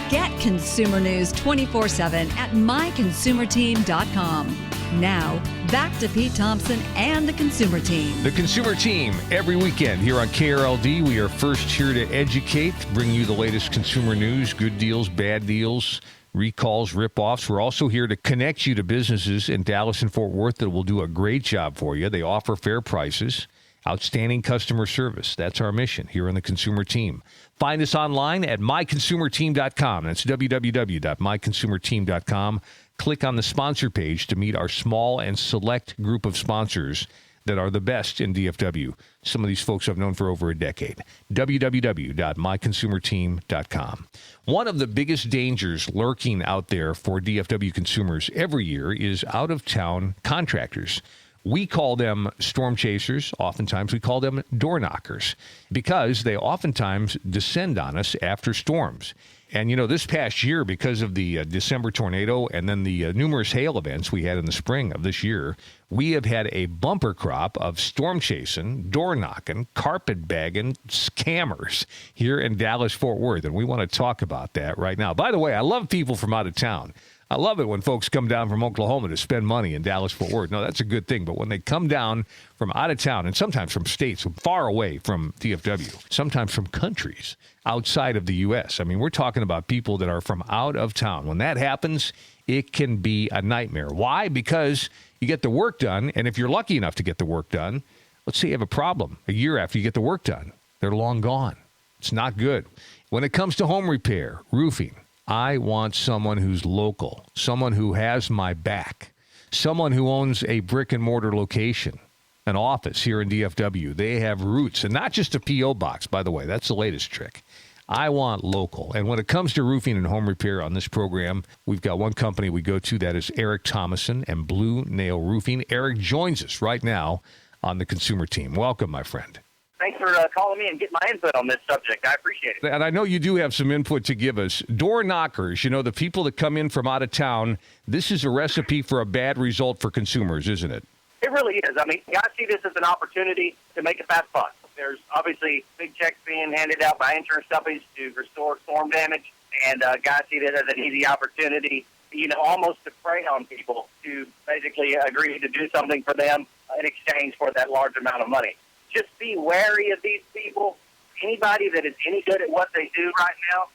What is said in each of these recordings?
Get consumer news 24/7 at myconsumerteam.com. Now, back to Pete Thomson and the Consumer Team. The Consumer Team, every weekend here on KRLD. We are first here to educate, bring you the latest consumer news, good deals, bad deals, recalls, rip-offs. We're also here to connect you to businesses in Dallas and Fort Worth that will do a great job for you. They offer fair prices, outstanding customer service. That's our mission here on the Consumer Team. Find us online at myconsumerteam.com. That's www.myconsumerteam.com. Click on the sponsor page to meet our small and select group of sponsors that are the best in DFW. Some of these folks I've known for over a decade. www.myconsumerteam.com. One of the biggest dangers lurking out there for DFW consumers every year is out-of-town contractors. We call them storm chasers. Oftentimes we call them door knockers because they oftentimes descend on us after storms. And, you know, this past year, because of the December tornado and then the numerous hail events we had in the spring of this year, we have had a bumper crop of storm chasing, door knocking, carpet bagging scammers here in Dallas-Fort Worth. And we want to talk about that right now. By the way, I love people from out of town. I love it when folks come down from Oklahoma to spend money in Dallas-Fort Worth. No, that's a good thing. But when they come down from out of town, and sometimes from states far away from DFW, sometimes from countries outside of the U.S., I mean, we're talking about people that are from out of town. When that happens, it can be a nightmare. Why? Because you get the work done, and if you're lucky enough to get the work done, let's say you have a problem a year after you get the work done. They're long gone. It's not good. When it comes to home repair, roofing, I want someone who's local, someone who has my back, someone who owns a brick and mortar location, an office here in DFW. They have roots, and not just a P.O. box, by the way. That's the latest trick. I want local. And when it comes to roofing and home repair on this program, we've got one company we go to. That is Eric Thomason and Blue Nail Roofing. Eric joins us right now on the Consumer Team. Welcome, my friend. Thanks for calling me and getting my input on this subject. I appreciate it. And I know you do have some input to give us. Door knockers, you know, the people that come in from out of town, this is a recipe for a bad result for consumers, isn't it? It really is. I mean, I see this as an opportunity to make a fast buck. There's obviously big checks being handed out by insurance companies to restore storm damage, and guys see that as an easy opportunity, you know, almost to prey on people to basically agree to do something for them in exchange for that large amount of money. Just be wary of these people. Anybody that is any good at what they do right now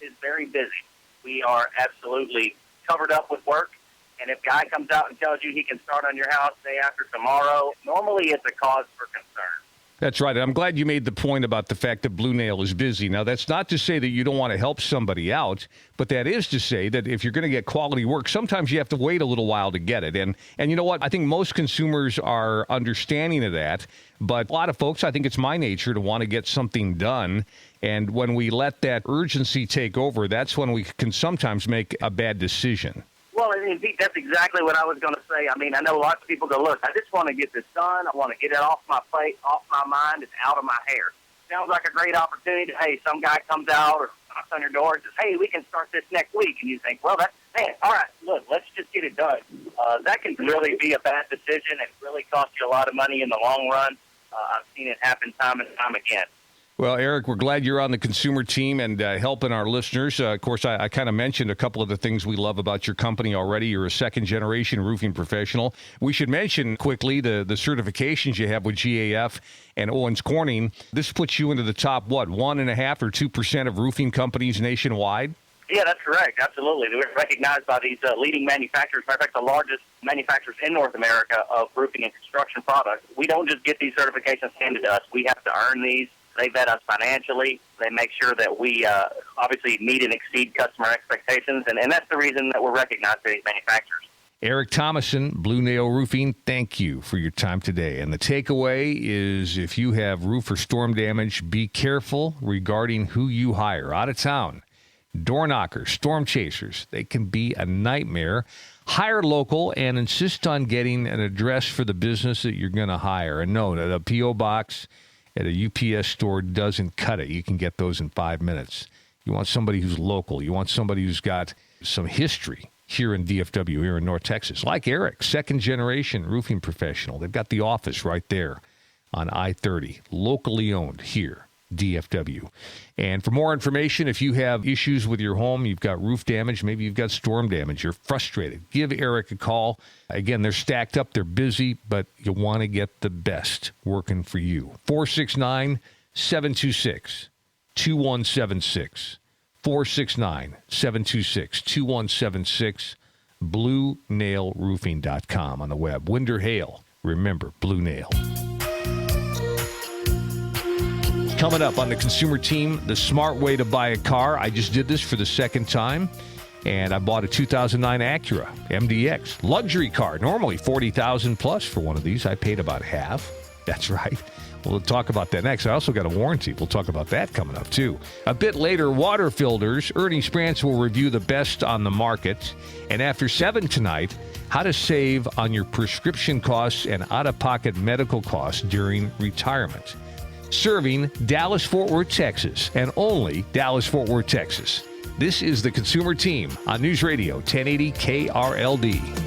is very busy. We are absolutely covered up with work. And if a guy comes out and tells you he can start on your house day after tomorrow, normally it's a cause for concern. That's right. I'm glad you made the point about the fact that Blue Nail is busy. Now, that's not to say that you don't want to help somebody out, but that is to say that if you're going to get quality work, sometimes you have to wait a little while to get it. And you know what? I think most consumers are understanding of that, but a lot of folks, I think it's my nature to want to get something done. And when we let that urgency take over, that's when we can sometimes make a bad decision. Well, and Pete, that's exactly what I was going to say. I mean, I know lots of people go, look, I just want to get this done. I want to get it off my plate, off my mind. It's out of my hair. Sounds like a great opportunity. Hey, some guy comes out or knocks on your door and says, hey, we can start this next week. And you think, well, all right, look, let's just get it done. That can really be a bad decision and really cost you a lot of money in the long run. I've seen it happen time and time again. Well, Eric, we're glad you're on the Consumer Team and helping our listeners. Of course, I kind of mentioned a couple of the things we love about your company already. You're a second-generation roofing professional. We should mention quickly the certifications you have with GAF and Owens Corning. This puts you into the top, 1.5% or 2% of roofing companies nationwide? Yeah, that's correct. Absolutely. We're recognized by these leading manufacturers. Matter of fact, the largest manufacturers in North America of roofing and construction products. We don't just get these certifications handed to us. We have to earn these. They vet us financially. They make sure that we obviously meet and exceed customer expectations, and that's the reason that we're recognized by these manufacturers. Eric Thomason, Blue Nail Roofing, thank you for your time today. And the takeaway is if you have roof or storm damage, be careful regarding who you hire. Out of town, door knockers, storm chasers, they can be a nightmare. Hire local and insist on getting an address for the business that you're going to hire. And no, the P.O. box at a UPS store doesn't cut it. You can get those in 5 minutes. You want somebody who's local. You want somebody who's got some history here in DFW, here in North Texas, like Eric, second-generation roofing professional. They've got the office right there on I-30, locally owned here. DFW. And for more information, if you have issues with your home, you've got roof damage, maybe you've got storm damage, you're frustrated, give Eric a call. Again, they're stacked up, they're busy, but you want to get the best working for you. 469-726-2176. 469-726-2176. BlueNailRoofing.com on the web. Wind or hail, remember, Blue Nail. Coming up on the consumer team, the smart way to buy a car. I just did this for the second time, and I bought a 2009 Acura MDX luxury car. Normally $40,000 plus for one of these. I paid about half. That's right. We'll talk about that next. I also got a warranty. We'll talk about that coming up, too. A bit later, water filters. Ernie Sprance will review the best on the market. And after 7 tonight, how to save on your prescription costs and out-of-pocket medical costs during retirement. Serving Dallas-Fort Worth, Texas, and only Dallas-Fort Worth, Texas. This is the Consumer Team on News Radio 1080 KRLD.